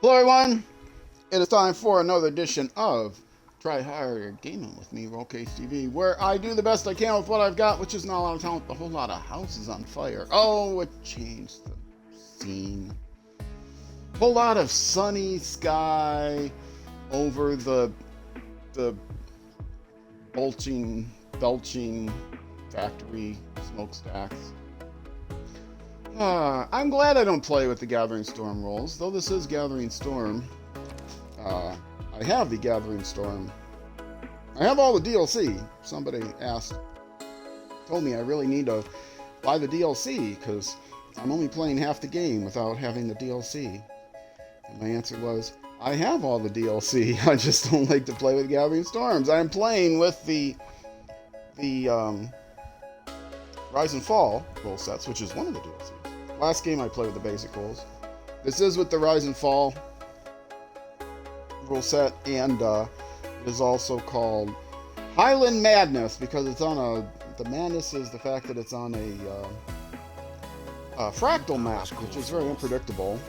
Hello everyone, it is time for another edition of Try Harder Gaming with me, Rollcase TV, where I do the best I can with what I've got, which is not a lot of talent, a whole lot of houses on fire. Oh, it changed the scene. A whole lot of sunny sky over the belching factory smokestacks. I'm glad I don't play with the Gathering Storm rules, though this is Gathering Storm. I have the Gathering Storm. I have all the DLC. Somebody told me I really need to buy the DLC because I'm only playing half the game without having the DLC. And my answer was, I have all the DLC. I just don't like to play with Gathering Storms. I'm playing with the Rise and Fall rule sets, which is one of the DLCs. Last game I played with the basic rules. This is with the Rise and Fall rule set, and it is also called Highland Madness because it's on the madness is the fact that it's on a Fractal map, which is very unpredictable.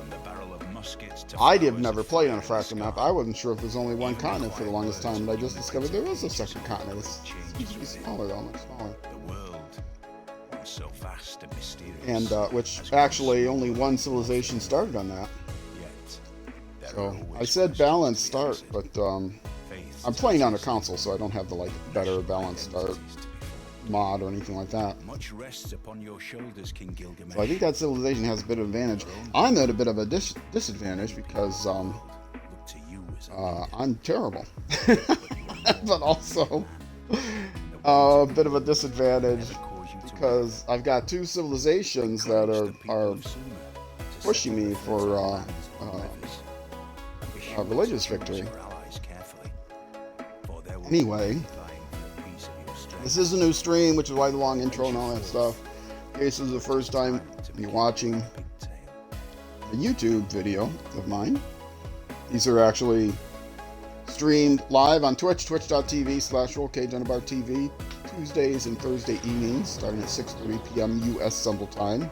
I have never played on a Fractal map. I wasn't sure if there's only one continent for the longest time, but I just discovered there is a second continent. It's usually smaller though, much smaller. So vast and mysterious. And which actually only one civilization started on that. So I said balanced start, but I'm playing on a console, so I don't have the better balanced start mod or anything like that. Much rests upon your shoulders, King Gilgamesh. So I think that civilization has a bit of advantage. I'm at a bit of a disadvantage because I'm terrible, but also a bit of a disadvantage because I've got two civilizations that are pushing me for a religious victory. Anyway, this is a new stream, which is why the long intro and all that stuff. In case this is the first time you're watching a YouTube video of mine, these are actually streamed live on Twitch, twitch.tv/RollcageOnABarTV, Tuesdays and Thursday evenings, starting at 6:30 p.m. U.S. Central Time.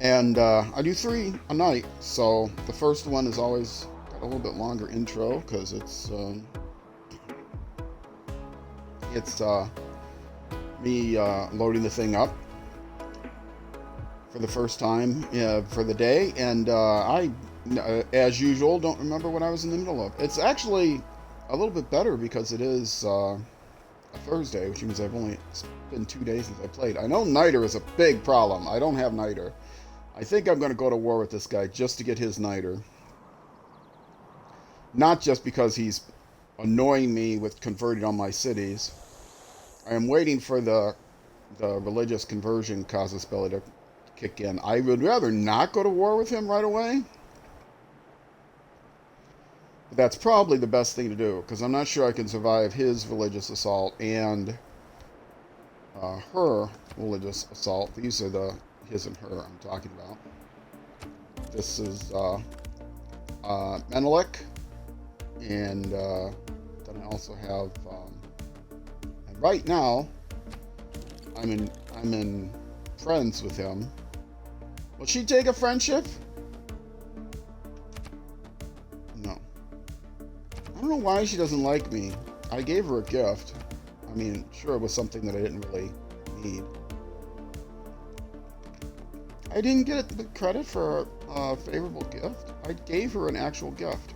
And I do 3 a night, so the first one is always got a little bit longer intro because it's me loading the thing up for the first time for the day, and I, as usual, don't remember what I was in the middle of. It's actually a little bit better because it is a Thursday, which means it's been 2 days since I played. I know Niter is a big problem. I don't have Niter. I think I'm going to go to war with this guy just to get his Niter. Not just because he's annoying me with converting all my cities. I am waiting for the religious conversion casus belli to kick in. I would rather not go to war with him right away. But that's probably the best thing to do, because I'm not sure I can survive his religious assault and her religious assault. These are the his and her I'm talking about. This is Menelik, and then I also have and right now I'm in friends with him. Will she take a friendship? No. I don't know why she doesn't like me. I gave her a gift. I mean, sure, it was something that I didn't really need. I didn't get the credit for a favorable gift. I gave her an actual gift.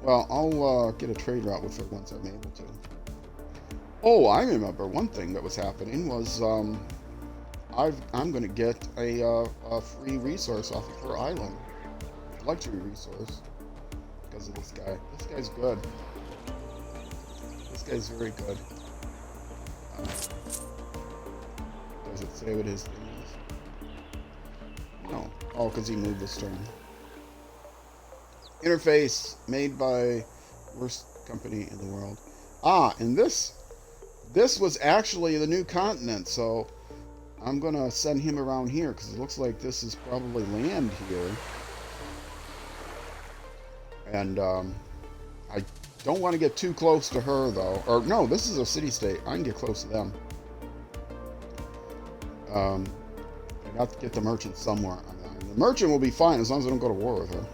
Well, I'll get a trade route with her once I'm able to. Oh, I remember one thing that was happening was I'm going to get a free resource off of her island. Luxury resource. Because of this guy. This guy's good. This guy's very good. Does it say what his thing is? No. Oh, because he moved this turn. Interface made by worst company in the world. And this was actually the new continent, so I'm gonna send him around here because it looks like this is probably land here. And I don't want to get too close to her though. Or no, this is a city-state. I can get close to them. I got to get the merchant somewhere on the island. And the merchant will be fine as long as I don't go to war with her.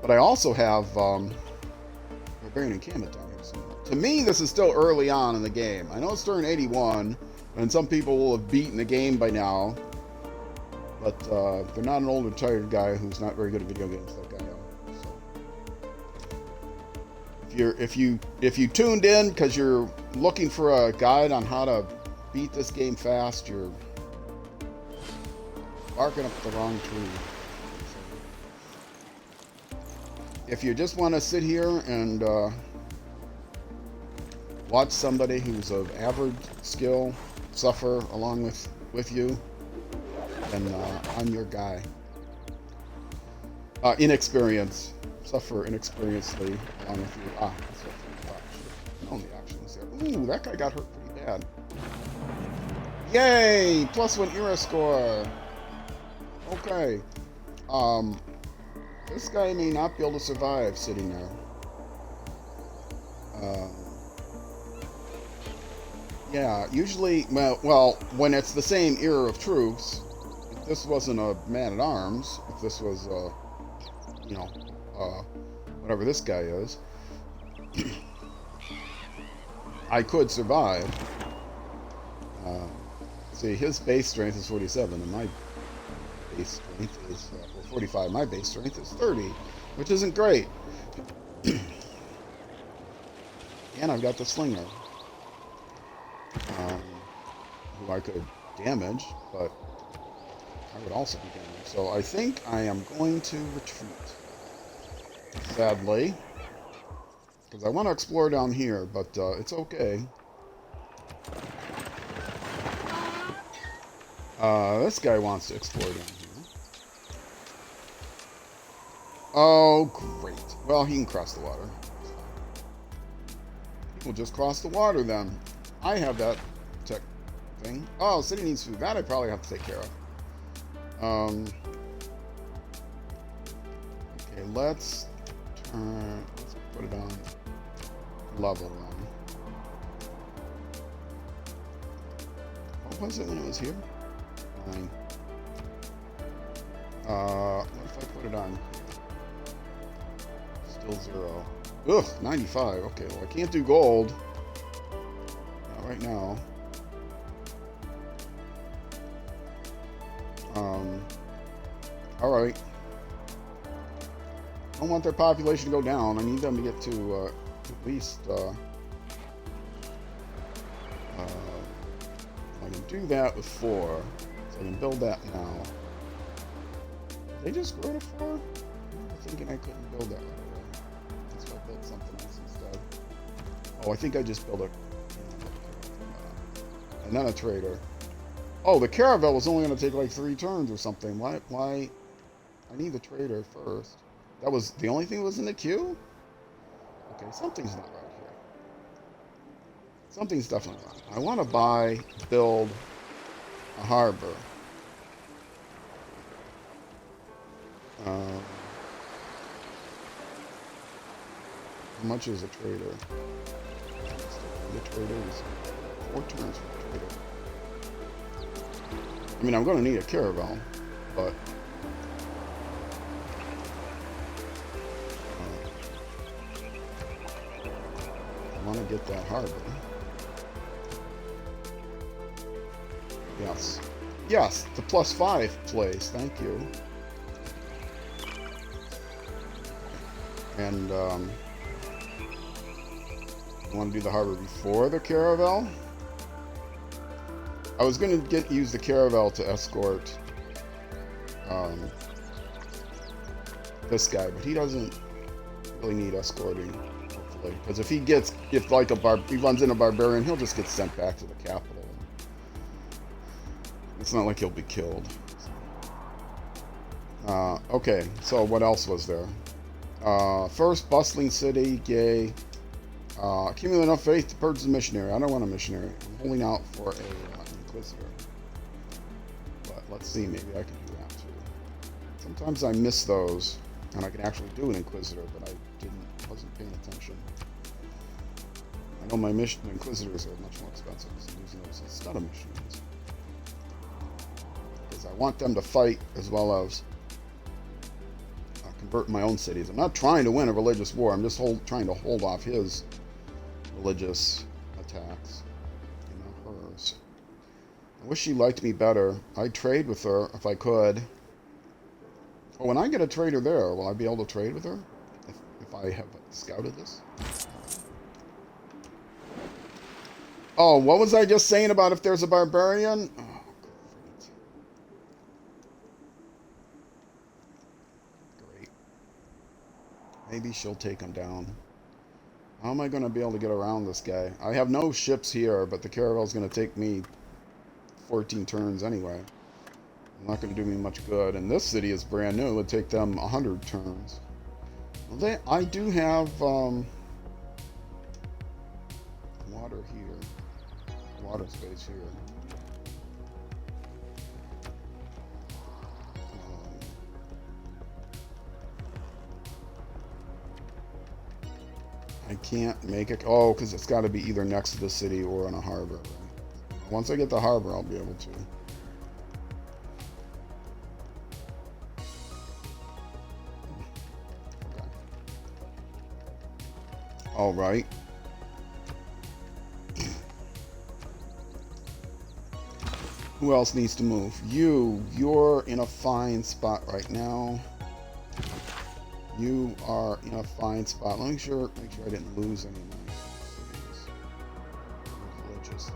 But I also have Barbarian Encampment down here somewhere. To me, this is still early on in the game. I know it's turn 81, and some people will have beaten the game by now. But they're not an old retired guy who's not very good at video games like I am. So if you tuned in because you're looking for a guide on how to beat this game fast, you're barking up the wrong tree. If you just want to sit here and watch somebody who's of average skill suffer along with you, then I'm your guy. Inexperience. Suffer inexperiencely along with you. That's what I should have known the options there. Ooh, that guy got hurt pretty bad. Yay! +1 era score. Okay. This guy may not be able to survive sitting there. Yeah, usually, well, when it's the same era of troops, if this wasn't a man-at-arms, if this was, whatever this guy is, I could survive. See, his base strength is 47, and my base strength is 45. My base strength is 30, which isn't great. And I've got the slinger, who I could damage, but I would also be damaged. So I think I am going to retreat. Sadly, because I want to explore down here, but it's okay. This guy wants to explore down here. Oh, great. Well, he can cross the water. We'll just cross the water then. I have that tech thing. Oh, city needs food. That I probably have to take care of. Okay, let's put it on level 1. What was it when it was here? 9. What if I put it on? Still 0. Ugh, 95. Okay, well I can't do gold. Not right now. Alright. I don't want their population to go down. I need them to get to at least I can do that with 4. So I can build that now. Did they just grow to 4? I'm thinking I couldn't build that right away. So I built something else instead. Oh, I think I just built and then a trader. Oh, the caravel was only going to take like 3 turns or something. Why? I need the trader first. That was the only thing that was in the queue? Okay, something's not right here. Something's definitely wrong. I want to build a harbor. How much is a trader? The trader is 4 turns for the trader. I mean, I'm going to need a caravel, but I want to get that harbor. Yes. Yes, the +5 place. Thank you. And I want to do the harbor before the caravel. I was going to use the caravel to escort this guy, but he doesn't really need escorting, hopefully. Because if he runs into a barbarian, he'll just get sent back to the capital. It's not like he'll be killed. Okay, so what else was there? First, bustling city, gay. Accumulate enough faith to purchase a missionary. I don't want a missionary. I'm holding out for an inquisitor. But let's see, maybe I can do that too. Sometimes I miss those, and I can actually do an inquisitor, but I wasn't paying attention. I know my inquisitors are much more expensive, so I'm using those instead of missionaries. Because I want them to fight as well as convert my own cities. I'm not trying to win a religious war. I'm just trying to hold off his religious attacks. You know, hers. I wish she liked me better. I'd trade with her if I could. Oh, when I get a trader there, will I be able to trade with her? If I have scouted this? Oh, what was I just saying about if there's a barbarian? Oh, great. Maybe she'll take him down. How am I going to be able to get around this guy? I have no ships here, but the caravel's going to take me 14 turns anyway. Not going to do me much good. And this city is brand new. It would take them 100 turns. Well, I do have water here. Water space here. I can't make it. Oh, because it's got to be either next to the city or on a harbor. Right? Once I get the harbor, I'll be able to. All right. Who else needs to move? You're in a fine spot right now. You are in a fine spot. Let me make sure I didn't lose any of my cities religiously.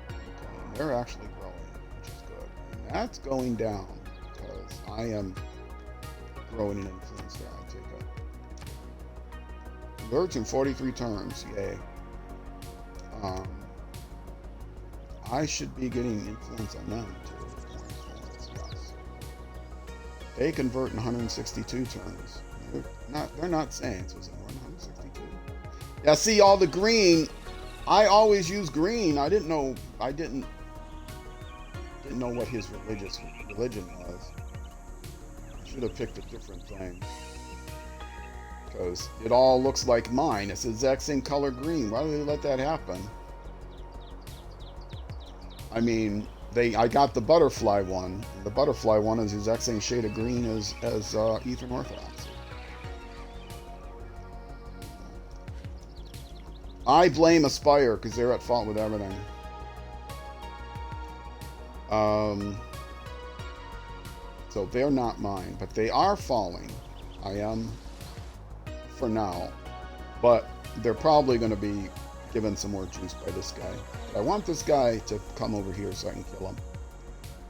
Okay, they're actually growing, which is good. And that's going down because I am growing in influence there. I take it. Converts in 43 turns, yay. I should be getting influence on them too. They convert in 162 turns. They're not Saints, was it 162? Yeah, see all the green. I always use green. I didn't know what his religion was. I should have picked a different thing. Because it all looks like mine. It's the exact same color green. Why do they let that happen? I mean, I got the butterfly one. The butterfly one is the exact same shade of green as Eastern Orthodox. I blame Aspire because they're at fault with everything. So they're not mine, but they are falling. I am for now, but they're probably going to be given some more juice by this guy. But I want this guy to come over here so I can kill him.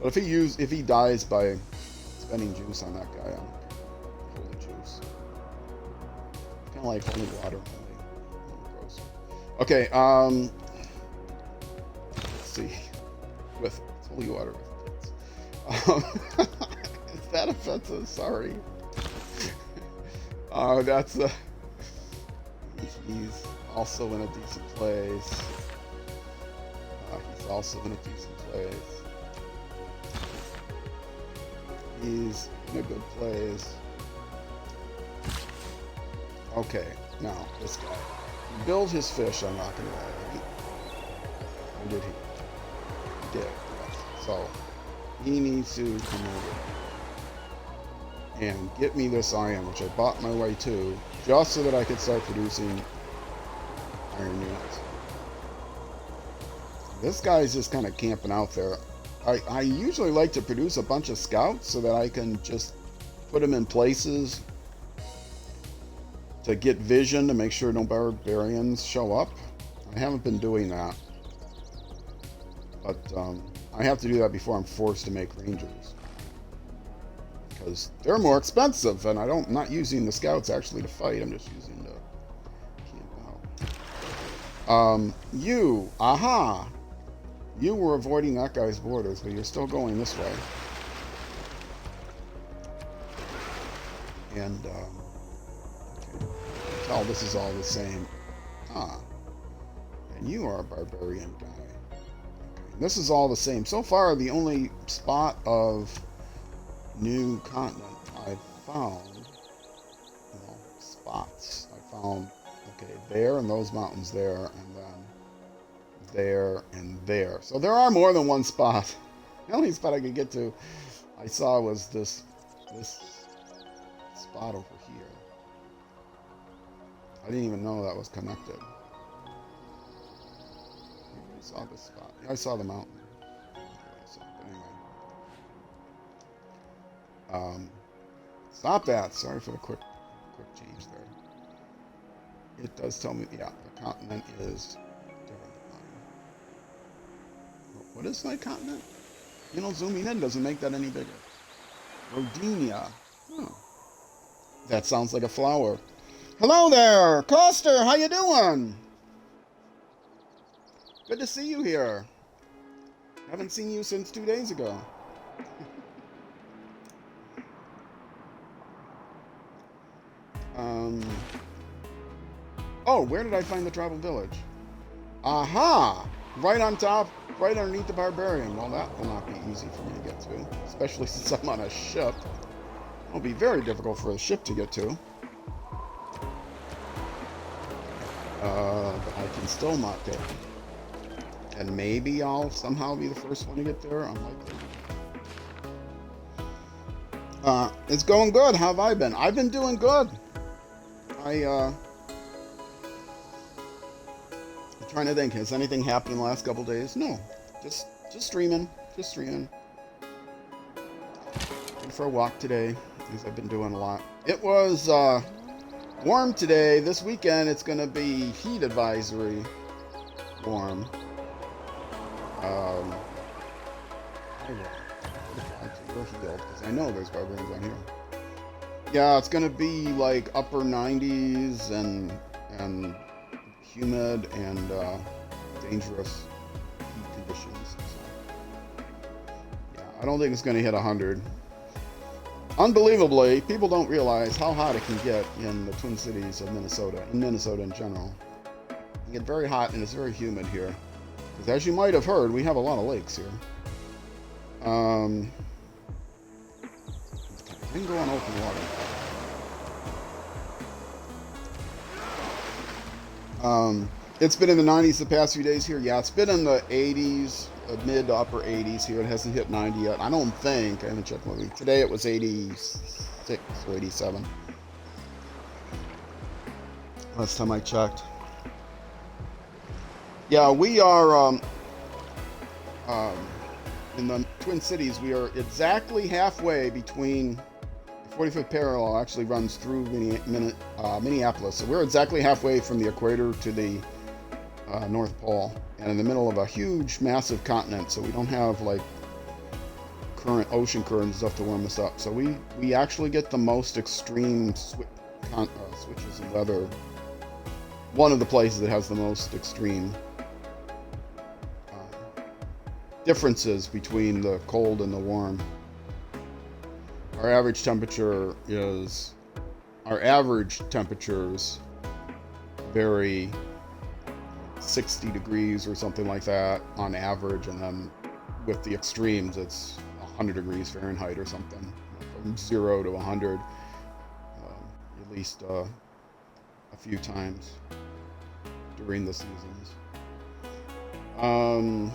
But if he dies by spending juice on that guy, I'm holy juice. Kind of like holy water. Gross. Okay, let's see. With holy water with kids. Is that offensive? Sorry. That's he's also in a decent place. He's also in a decent place. He's in a good place. Okay, now this guy. He built his fish on rock and roll, right? Or did he? He did, yes. So he needs to come over and get me this iron, which I bought my way to, just so that I could start producing iron units. This guy's just kind of camping out there. I usually like to produce a bunch of scouts so that I can just put them in places to get vision to make sure no barbarians show up. I haven't been doing that. But I have to do that before I'm forced to make rangers. Because they're more expensive, and I'm not using the scouts actually to fight. I'm just using to camp out. Aha! You were avoiding that guy's borders, but you're still going this way. And okay. Tell this is all the same. And you are a barbarian guy. Okay. This is all the same. So far, the only spot of new continent I found, spots. I found, okay, there and those mountains there, and then there and there. So there are more than one spot. The only spot I could get to, I saw was this this spot over here. I didn't even know that was connected. I saw this spot. I saw the mountain. But anyway. Stop that. Sorry for the quick change there. It does tell me, yeah, the continent is different than mine. What is my continent? You know, zooming in doesn't make that any bigger. Rodinia. Oh. That sounds like a flower. Hello there, Coster. How you doing? Good to see you here. Haven't seen you since 2 days ago. Oh, where did I find the tribal village? Aha! Right on top, right underneath the barbarian. Well, that will not be easy for me to get to, especially since I'm on a ship. It'll be very difficult for a ship to get to. But I can still not get it. And maybe I'll somehow be the first one to get there. Unlikely. It's going good. How have I been? I've been doing good. I'm trying to think. Has anything happened in the last couple days? No. Just streaming. Just streaming. Went for a walk today, because I've been doing a lot. It was warm today. This weekend it's going to be heat advisory warm. Because I know there's barbarians on here. Yeah, it's gonna be like upper 90s and humid and dangerous heat conditions. So, yeah, I don't think it's gonna hit 100. Unbelievably, people don't realize how hot it can get in the Twin Cities of Minnesota, in Minnesota in general. It can get very hot and it's very humid here. Because as you might have heard, we have a lot of lakes here. I can go on open water. It's been in the 90s the past few days here. Yeah, it's been in the 80s, mid to upper 80s here. It hasn't hit 90 yet. I don't think. I haven't checked my week. Today it was 86 or 87. Last time I checked. Yeah, we are in the Twin Cities. We are exactly halfway between. 45th parallel actually runs through Minneapolis, so we're exactly halfway from the equator to the North Pole, and in the middle of a huge, massive continent. So we don't have like ocean current and stuff to warm us up. So we actually get the most extreme switches in weather. One of the places that has the most extreme differences between the cold and the warm. Our average temperatures vary 60 degrees or something like that on average, and then with the extremes it's 100 degrees Fahrenheit or something, from 0 to 100 at least a few times during the seasons. And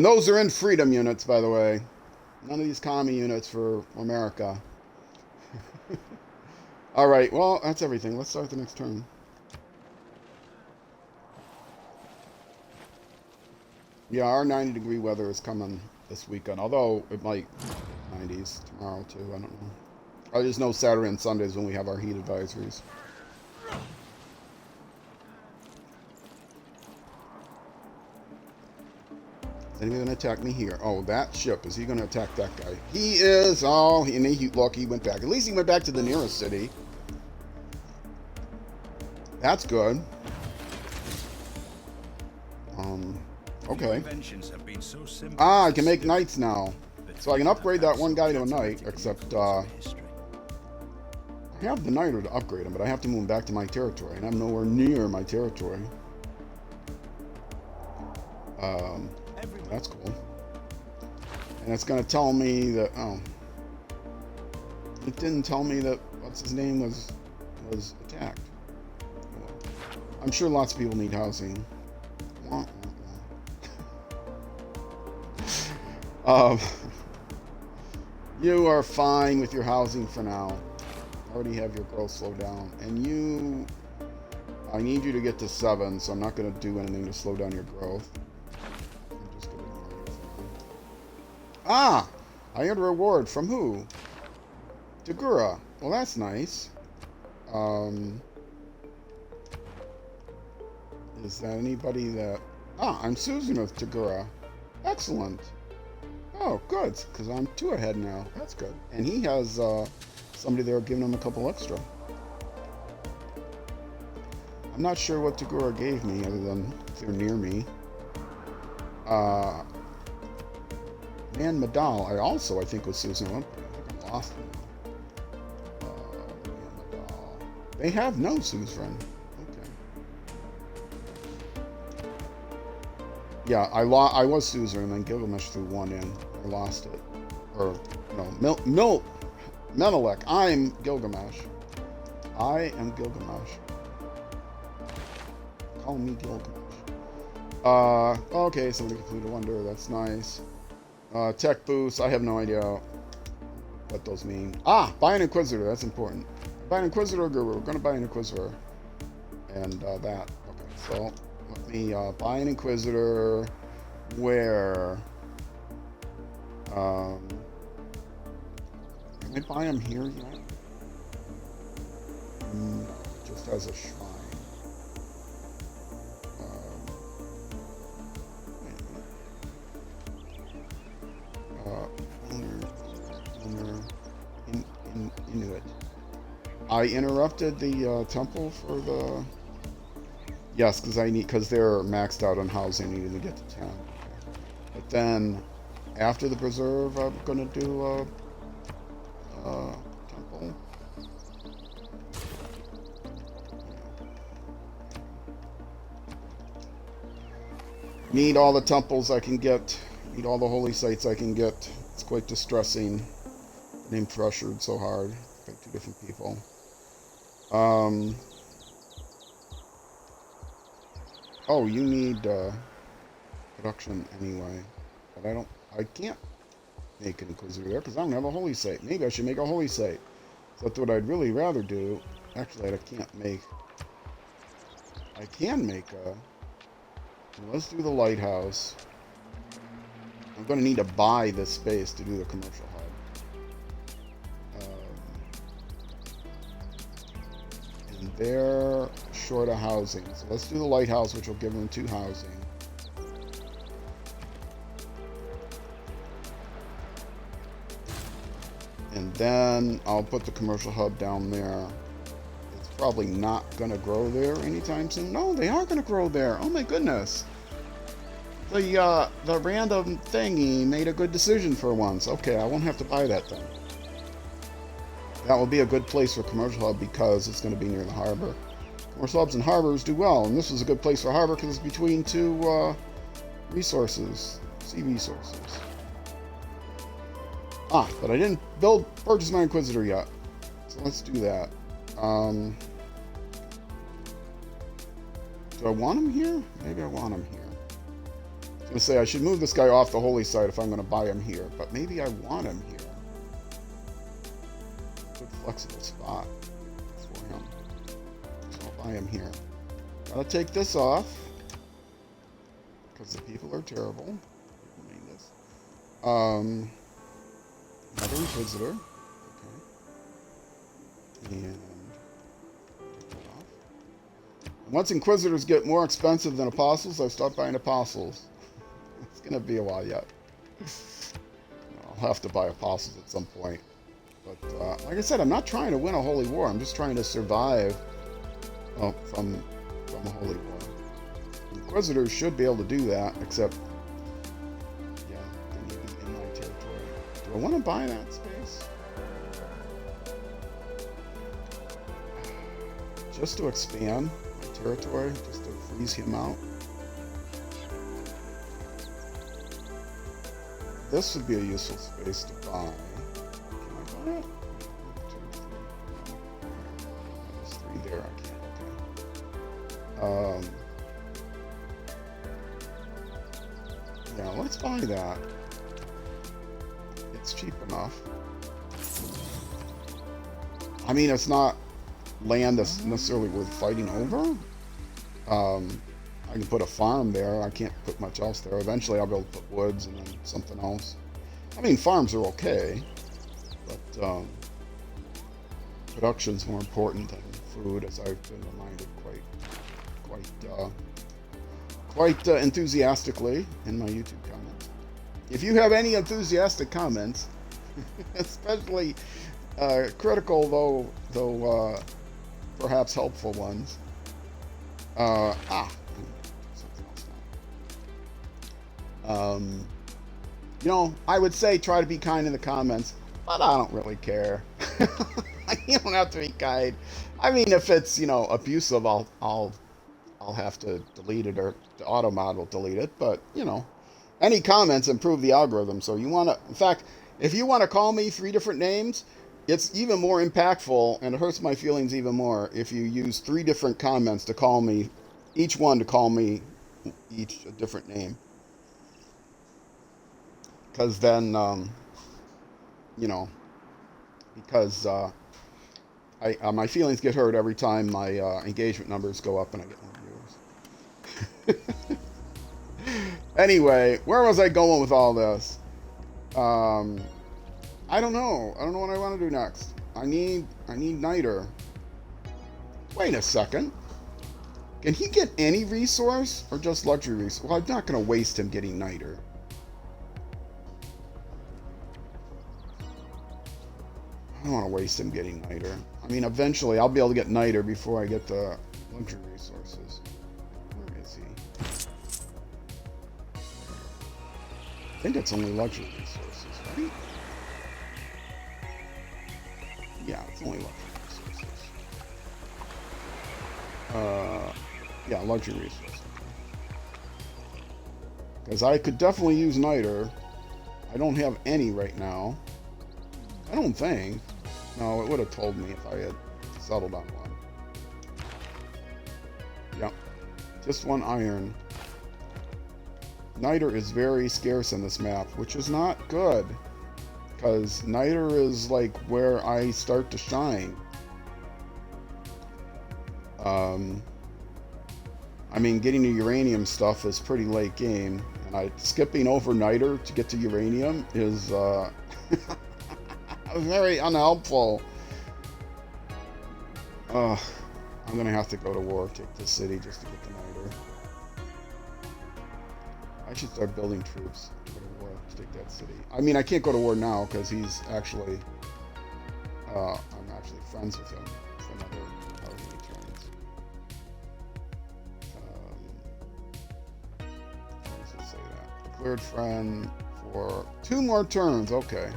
those are in freedom units, by the way. None of these commie units for America. All right, well, that's everything. Let's start the next turn. Yeah, our 90-degree weather is coming this weekend, although it might 90s tomorrow, too. I don't know. I just know Saturday and Sundays when we have our heat advisories. Is anyone going to attack me here? Oh, that ship. Is he going to attack that guy? He is. Oh, look, he went back. At least he went back to the nearest city. That's good. Okay. I can make knights now. So I can upgrade that one guy to a knight, except, I have the knight to upgrade him, but I have to move him back to my territory, and I'm nowhere near my territory. That's cool. And it's going to tell me that, oh. It didn't tell me that, what's his name, was attacked. I'm sure lots of people need housing. You are fine with your housing for now. Already have your growth slow down. And you... I need you to get to 7, so I'm not going to do anything to slow down your growth. I'm just going to ignore you for now. Ah! I earned a reward. From who? Dagura. Well, that's nice. Is that anybody that... Ah, I'm Susan with Tagura. Excellent. Oh, good, because I'm 2 ahead now. That's good. And he has somebody there giving him a couple extra. I'm not sure what Tagura gave me, other than if they're near me. Man Madal, I think was Susan with. I think I lost him. Man Madal. They have no Suzerain. Yeah, I was Suzerain, and then Gilgamesh threw 1 in. I lost it. Or, no, Menelik. I'm Gilgamesh. I am Gilgamesh. Call me Gilgamesh. Okay, somebody completed a wonder. That's nice. Tech boost. I have no idea what those mean. Ah, buy an Inquisitor. That's important. Buy an Inquisitor Guru. We're going to buy an Inquisitor. And that. Okay, so... Let me buy an Inquisitor where... can I buy him here yet? No, just as a shrine. Wait a minute. Inuit. I interrupted the temple for the... Yes, because they're maxed out on housing, needing to get to 10. But then, after the preserve, I'm gonna do a temple. Need all the temples I can get. Need all the holy sites I can get. It's quite distressing. Being pressured so hard by 2 different people. Oh, you need production anyway. But I can't make an Inquisitor there because I don't have a holy site. Maybe I should make a holy site. So that's what I'd really rather do. Actually, I can make a... Let's do the lighthouse. I'm going to need to buy this space to do the commercial hub. And they're short of housing. So let's do the lighthouse, which will give them 2 housing. And then I'll put the commercial hub down there. It's probably not going to grow there anytime soon. No, they are going to grow there. Oh my goodness. The random thingy made a good decision for once. Okay, I won't have to buy that then. That will be a good place for commercial hub because it's going to be near the harbor. Commercial hubs and harbors do well, and this was a good place for harbor because it's between 2 resources, sea resources. Ah, but I didn't purchase my Inquisitor yet, so let's do that. Do I want him here? Maybe I want him here. I was going to say I should move this guy off the holy site if I'm going to buy him here, but maybe I want him here. Good flexible spot for him. So I'll buy him here. Gotta take this off because the people are terrible. Another Inquisitor. Okay. And take that off. And once Inquisitors get more expensive than Apostles, I start buying Apostles. It's gonna be a while yet. I'll have to buy Apostles at some point. But like I said, I'm not trying to win a holy war. I'm just trying to survive from a holy war. Inquisitors should be able to do that, except, yeah, they need to be in my territory. Do I want to buy that space? Just to expand my territory, just to freeze him out. This would be a useful space to buy. Can I buy it? 1, 2, 3. There's 3 there. I can't. Okay. Yeah, let's buy that. It's cheap enough. I mean, it's not land that's necessarily worth fighting over. I can put a farm there. I can't put much else there. Eventually, I'll be able to put woods and then something else. I mean, farms are okay, but production's more important than food, as I've been reminded quite enthusiastically in my YouTube comments. If you have any enthusiastic comments, especially critical though perhaps helpful ones. Something else now. You know, I would say try to be kind in the comments, but I don't really care. You don't have to be kind. I mean, if it's, you know, abusive, I'll have to delete it, or the automod will delete it. But, you know, any comments improve the algorithm. So you want to, in fact, if you want to call me 3 different names, it's even more impactful, and it hurts my feelings even more if you use 3 different comments to call me, each one to call me each a different name. Because then, you know, because my feelings get hurt every time my engagement numbers go up and I get more viewers. Anyway, where was I going with all this? I don't know. I don't know what I want to do next. I need Niter. Wait a second. Can he get any resource or just luxury resource? Well, I'm not going to waste him getting Niter. I don't want to waste him getting Niter. I mean, eventually I'll be able to get Niter before I get the luxury resources. Where is he? I think it's only luxury resources, right? Yeah, it's only luxury resources. Yeah, luxury resources. Because I could definitely use Niter. I don't have any right now. I don't think. No, it would have told me if I had settled on one. Yep. Just 1 iron. Niter is very scarce in this map, which is not good. Because Niter is like where I start to shine. I mean, getting the uranium stuff is pretty late game. And skipping over Niter to get to uranium is very unhelpful. I'm gonna have to go to war, take the city just to get the Niter. I should start building troops to go to war to take that city. I mean, I can't go to war now because he's actually, I'm actually friends with him from other party turns. How does it say that? Declared friend for 2 more turns. Okay.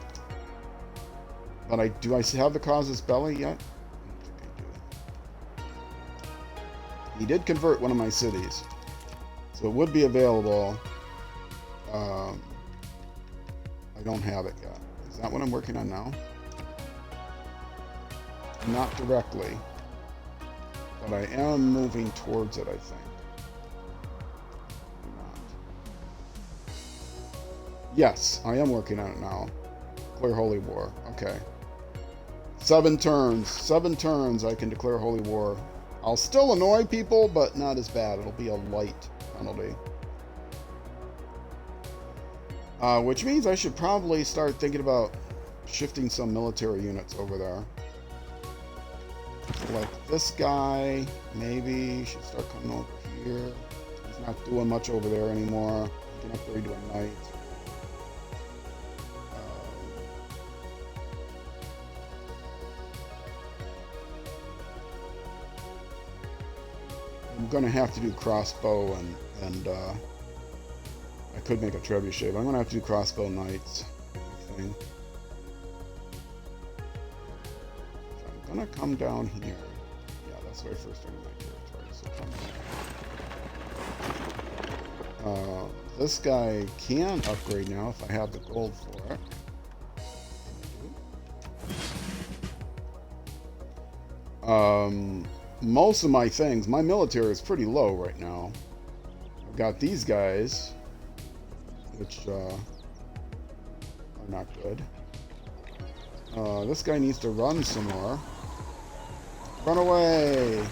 But do I have the casus belli yet? I don't think I do. He did convert one of my cities, so it would be available. I don't have it yet. Is that what I'm working on now? Not directly, but I am moving towards it, I think. Yes, I am working on it now. Declare Holy War. Okay. 7 turns. 7 turns I can declare Holy War. I'll still annoy people, but not as bad. It'll be a light penalty. Which means I should probably start thinking about shifting some military units over there. So like this guy, maybe, should start coming over here. He's not doing much over there anymore. He can upgrade to a knight. I'm gonna have to do crossbow and I could make a trebuchet, but I'm gonna have to do crossbow knights, I think. So I'm gonna come down here. Yeah, that's where I first started my territory, so come down. This guy can upgrade now if I have the gold for it. Most of my things, my military is pretty low right now. I've got these guys, which are not good. This guy needs to run some more. Run away!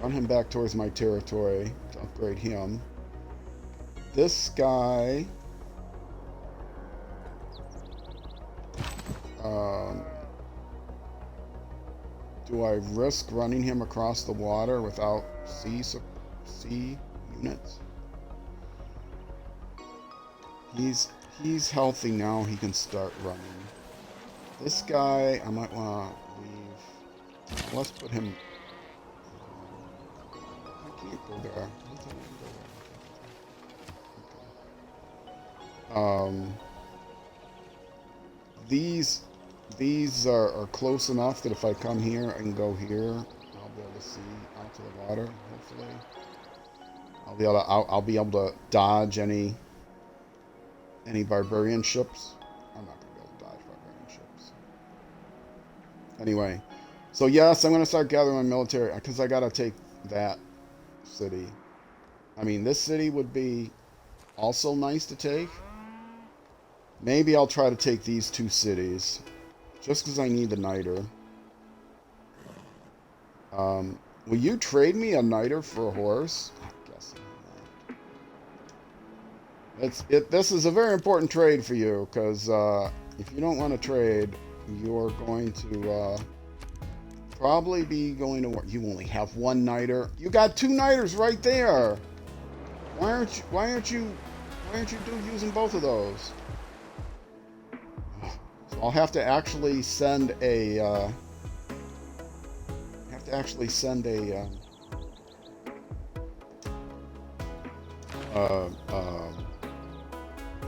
Run him back towards my territory to upgrade him. This guy... do I risk running him across the water without sea units? He's healthy now. He can start running. This guy, I might want to leave. Let's put him... I can't go there. Okay. These are close enough that if I come here, I can go here. I'll be able to see out to the water, hopefully. I'll be able to dodge any barbarian ships. I'm not going to be able to dodge barbarian ships. Anyway, so yes, I'm going to start gathering my military because I got to take that city. I mean, this city would be also nice to take. Maybe I'll try to take these two cities just because I need the niter. Will you trade me a niter for a horse? I guess not. This is a very important trade for you because if you don't want to trade, you're going to probably be going to war. You only have one niter. You got two niters right there. Why aren't you using both of those? So I'll have to actually send a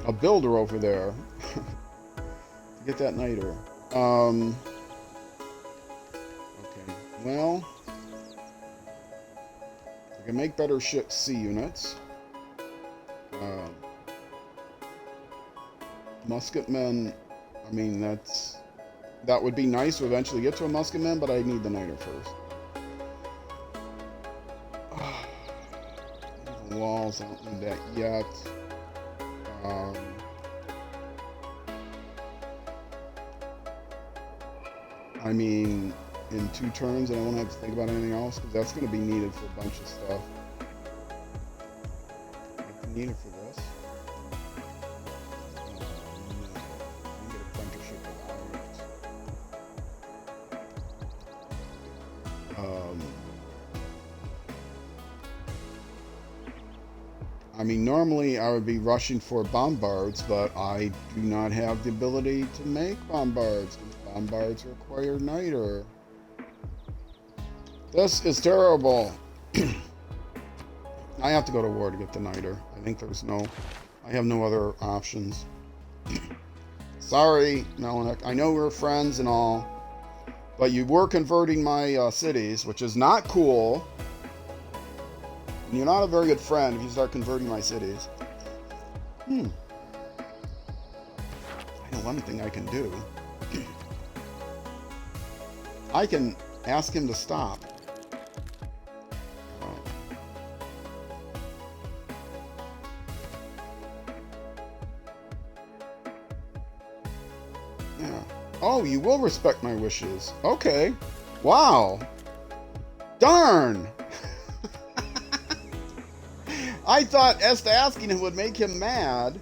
a builder over there to get that niter. Okay, well, I can make better sea units. Musketmen, I mean, that would be nice to eventually get to a musketman, but I need the niter first. The walls, I don't need that yet. I mean, in 2 turns, I won't have to think about anything else, because that's going to be needed for a bunch of stuff. I need it for this. I mean, normally I would be rushing for bombards, but I do not have the ability to make bombards. Bombards require niter. This is terrible. I have to go to war to get the niter. I have no other options. Sorry, Melanek. I know we're friends and all, but you were converting my cities, which is not cool. And you're not a very good friend if you start converting my cities. I know one thing I can do. I can ask him to stop. Yeah. Oh, you will respect my wishes. Okay. Wow. Darn. I thought asking him would make him mad.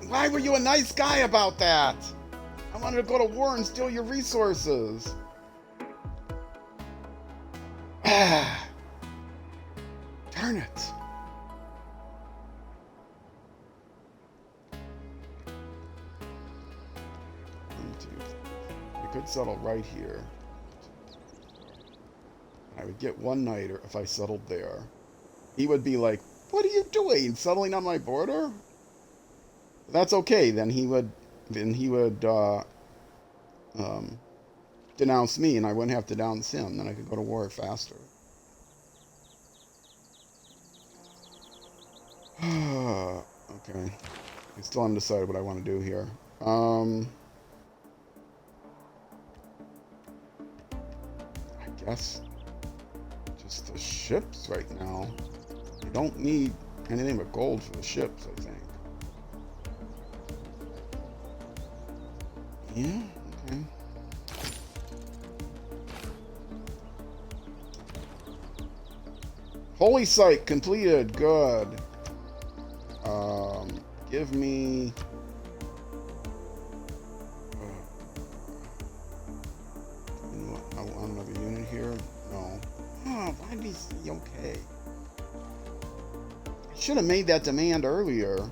Why were you a nice guy about that? I wanted to go to war and steal your resources. Darn it. We could settle right here. I would get one niter if I settled there. He would be like, "What are you doing? Settling on my border?" That's okay. Then he would denounce me, and I wouldn't have to denounce him. Then I could go to war faster. Okay. I still haven't decided what I want to do here. I guess just the ships right now. You don't need anything but gold for the ships, I think. Yeah, okay. Holy site completed. Good. Give me. I want another unit here. No. Oh, why did he say okay? I should have made that demand earlier.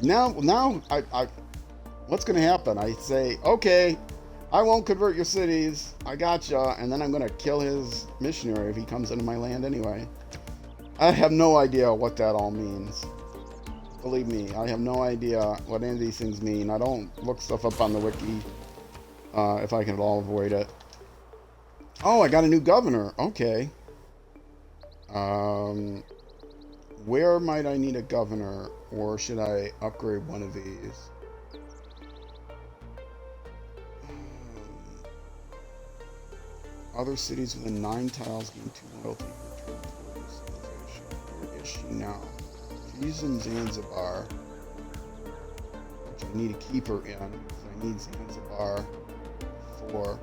Now, I what's going to happen? I say, okay, I won't convert your cities. I gotcha. And then I'm going to kill his missionary if he comes into my land anyway. I have no idea what that all means. Believe me, I have no idea what any of these things mean. I don't look stuff up on the wiki if I can at all avoid it. Oh, I got a new governor. Okay. Where might I need a governor, or should I upgrade one of these? Other cities within 9 tiles gain 2 loyalty per turn for civilization. Where is she now? She's in Zanzibar, which I need to keep her in, because I need Zanzibar for...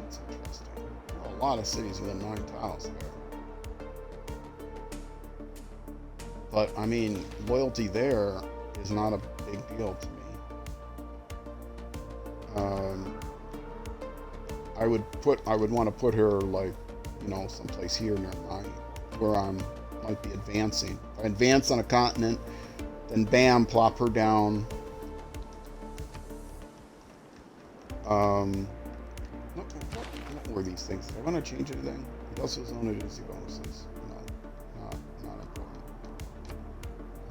That's interesting. There are a lot of cities within 9 tiles there. But, I mean, loyalty there is not a big deal to me. I would want to put her, like, you know, someplace here near mine, where might be advancing. If I advance on a continent, then bam, plop her down. What were these things? Did I want to change anything? Industrial zone agency bonuses. No, not important.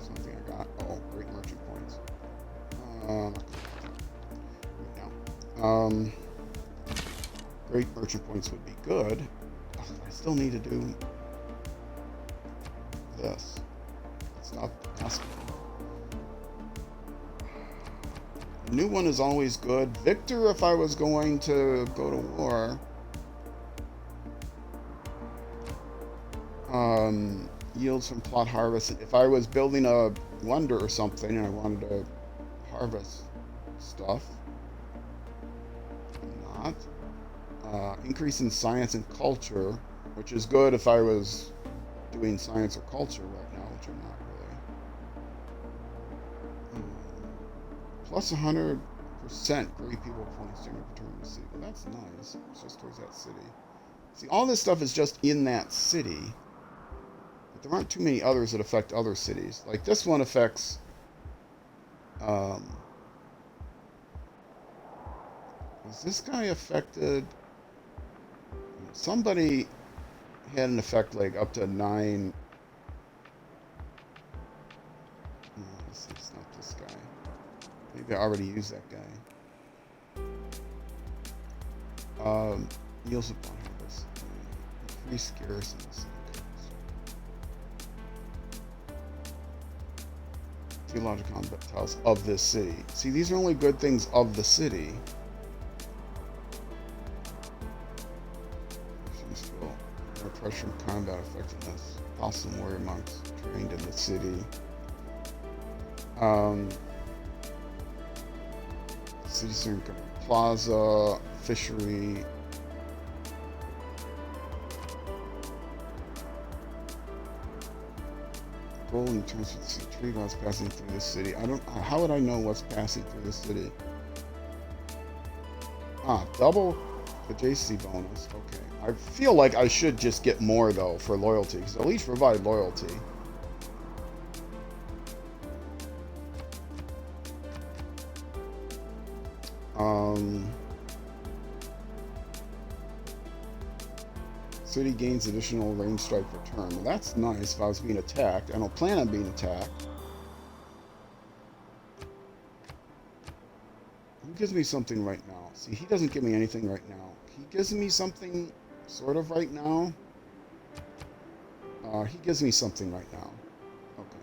Something I got. Oh, great merchant points. No. Great merchant points would be good. I still need to do this. Stop asking. The new one is always good. Victor, if I was going to go to war. Yields from plot harvest. If I was building a wonder or something and I wanted to harvest stuff. I'm not. Increase in science and culture, which is good if I was doing science or culture right now, which I'm not really. Plus 100% great people points during return to the city. Well, that's nice. It's just towards that city. See, all this stuff is just in that city. But there aren't too many others that affect other cities. Like this one affects... is this guy affected? Somebody had an effect like up to 9. No, it's not this guy. Maybe I already used that guy. Yields upon harvest. Increase garrisons. Theological combat tiles of this city. See, these are only good things of the city. Pressure and combat effectiveness. Awesome warrior monks trained in the city. City center plaza, fishery. Golden turns to the city. Tree gods passing through the city. How would I know what's passing through the city? Double adjacency bonus. Okay. I feel like I should just get more, though, for loyalty, because at least provide loyalty. City gains additional range strike per turn. Well, that's nice if I was being attacked. I don't plan on being attacked. Who gives me something right now? See, he doesn't give me anything right now. He gives me something sort of right now. He gives me something right now. Okay.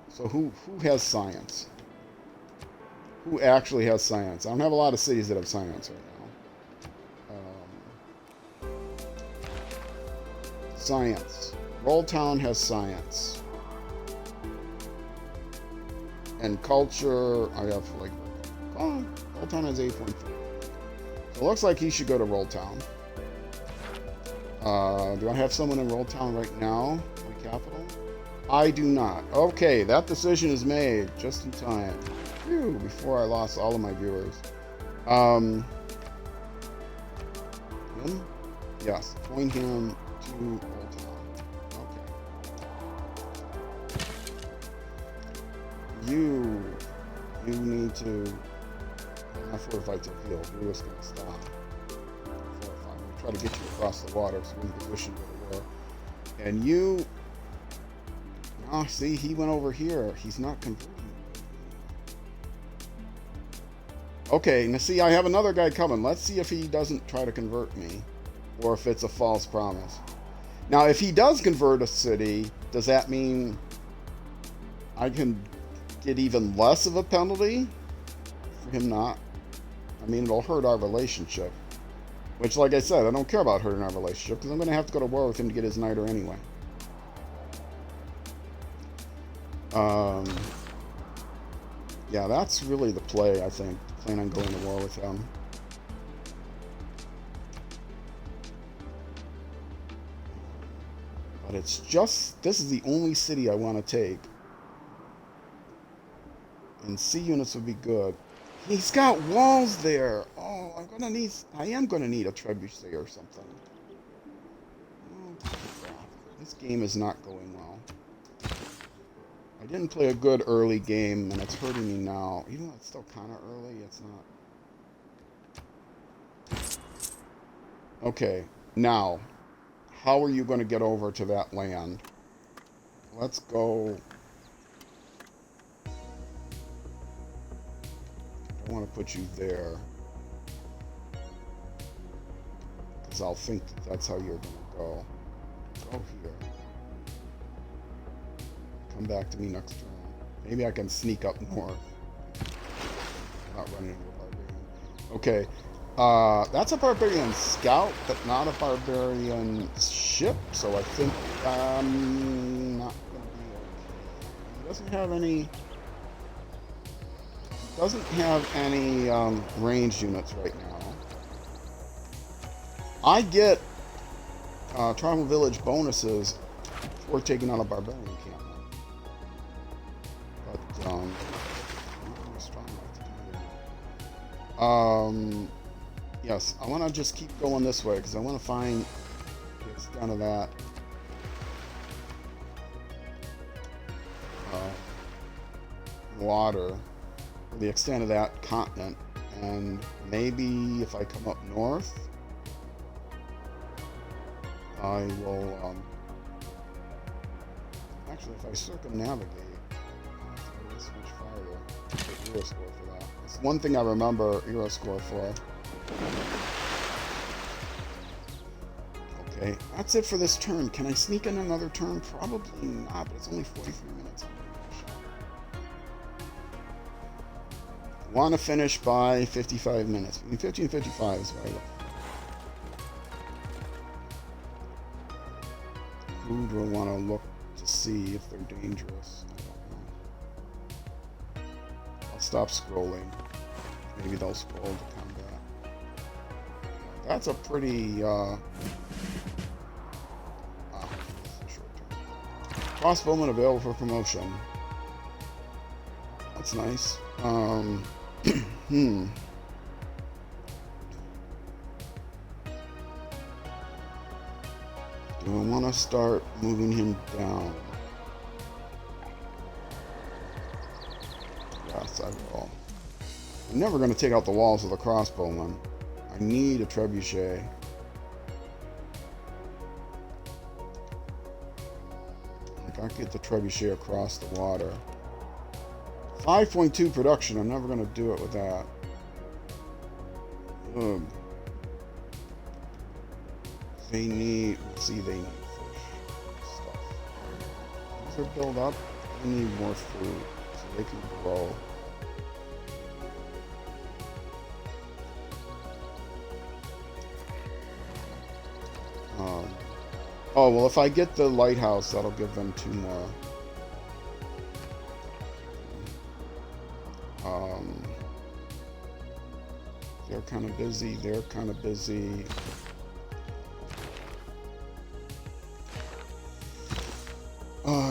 So who has science? Who actually has science? I don't have a lot of cities that have science right now. Science. Roll Town has science. And culture, I have like, oh, Roll Town has 8.3. So it looks like he should go to Roll Town. Do I have someone in Roll Town right now? My capital? I do not. Okay, that decision is made just in time. Phew, before I lost all of my viewers. Him? Yes, point him to Roll Town. Okay. You need to not fortify to heal. We're just gonna stop. Fortify. I'm gonna try to get you across the water so we're in position to go to war. And you, oh, see, he went over here. He's not converting. Okay, now see, I have another guy coming. Let's see if he doesn't try to convert me, or if it's a false promise. Now, if he does convert a city, does that mean I can get even less of a penalty for him not? I mean, it'll hurt our relationship. Which, like I said, I don't care about hurting our relationship, because I'm going to have to go to war with him to get his niter anyway. Yeah, that's really the play, I think. Plan on going to war with him. But it's just, this is the only city I want to take. And C units would be good. He's got walls there. Oh, I am gonna need a trebuchet or something. Oh, crap. This game is not going well. I didn't play a good early game, and it's hurting me now. Even though it's still kind of early, it's not. Okay, now, how are you going to get over to that land? Let's go. I want to put you there, because I'll think that that's how you're going to go. Go here. Come back to me next turn. Maybe I can sneak up north. Not running into a barbarian. Okay. That's a barbarian scout, but not a barbarian ship, so I think I'm not going to be okay. He doesn't have any... ranged units right now. I get tribal village bonuses for taking out a barbarian encampment. But I'm not really strong enough to do it. Yes, I want to just keep going this way because I want to find the extent of that. Water. The extent of that continent, and maybe if I come up north, I will actually, if I circumnavigate, I'll have to go this much farther. Get hero score for that. That's one thing I remember hero score for. Okay, that's it for this turn. Can I sneak in another turn? Probably not, but it's only 43 minutes. Want to finish by 55 minutes. Between 50 and 55 is what I look for. Who do I want to look to see if they're dangerous? I don't know. I'll stop scrolling. Maybe they'll scroll to combat. That's a pretty, this is a short term. Crossbowman available for promotion. That's nice. Do I want to start moving him down? Yes, I will. I'm never going to take out the walls with a crossbowman. I need a trebuchet. If I get the trebuchet across the water. 5.2 production. I'm never going to do it with that. Ugh. They need... Let's see, they need fish. Stuff. Once they're built up, they need more food. So they can grow. Oh, well, if I get the lighthouse, that'll give them 2 more. They're kind of busy. They're kind of busy.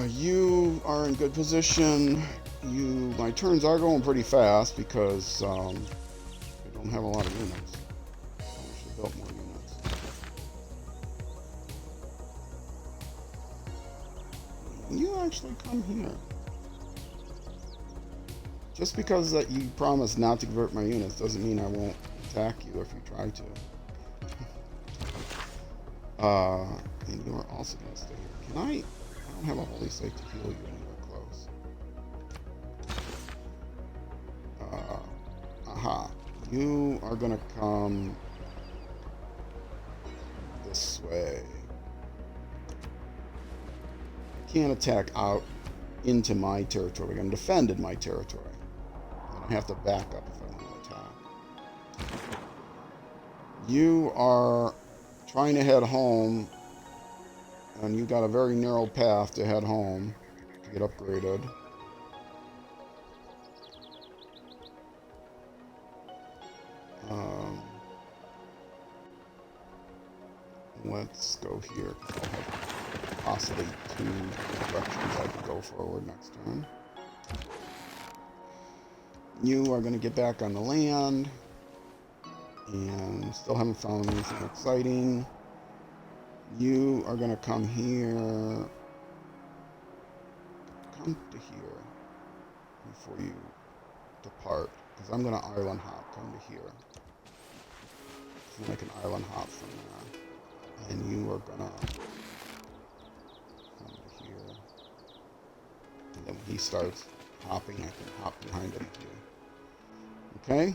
You are in good position. My turns are going pretty fast because I don't have a lot of units. I should have built more units. You actually come here. Just because that you promised not to convert my units doesn't mean I won't attack you if you try to. And you are also going to stay here. Can I don't have a holy site to heal you anywhere close. Aha. You are going to come this way. You can't attack out into my territory. I'm going to defend in my territory. I have to back up if I want to attack. You are trying to head home, and you got a very narrow path to head home to get upgraded. Let's go here. I'll have possibly 2 directions I can go forward next turn. You are going to get back on the land, and still haven't found anything exciting. You are going to come here. Come to here before you depart, because I'm going to island hop. Come to here. So I can island hop from there. And you are going to come to here. And then when he starts hopping, I can hop behind him too. Okay?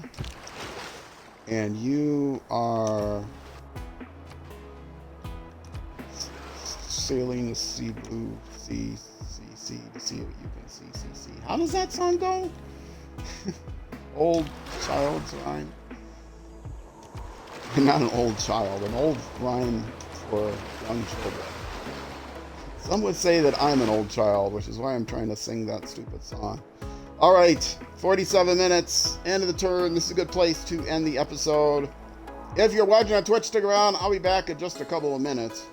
And you are sailing the sea blue, sea, to see what you can see. How does that song go? Old child's rhyme? Not an old child, an old rhyme for young children. Some would say that I'm an old child, which is why I'm trying to sing that stupid song. All right, 47 minutes, end of the turn. This is a good place to end the episode. If you're watching on Twitch, stick around. I'll be back in just a couple of minutes.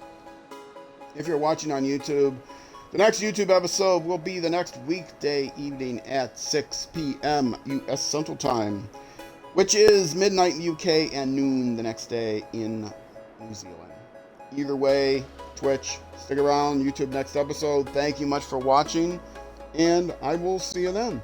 If you're watching on YouTube, the next YouTube episode will be the next weekday evening at 6 p.m. U.S. Central Time, which is midnight in the UK and noon the next day in New Zealand. Either way, Twitch, stick around. YouTube next episode. Thank you much for watching, and I will see you then.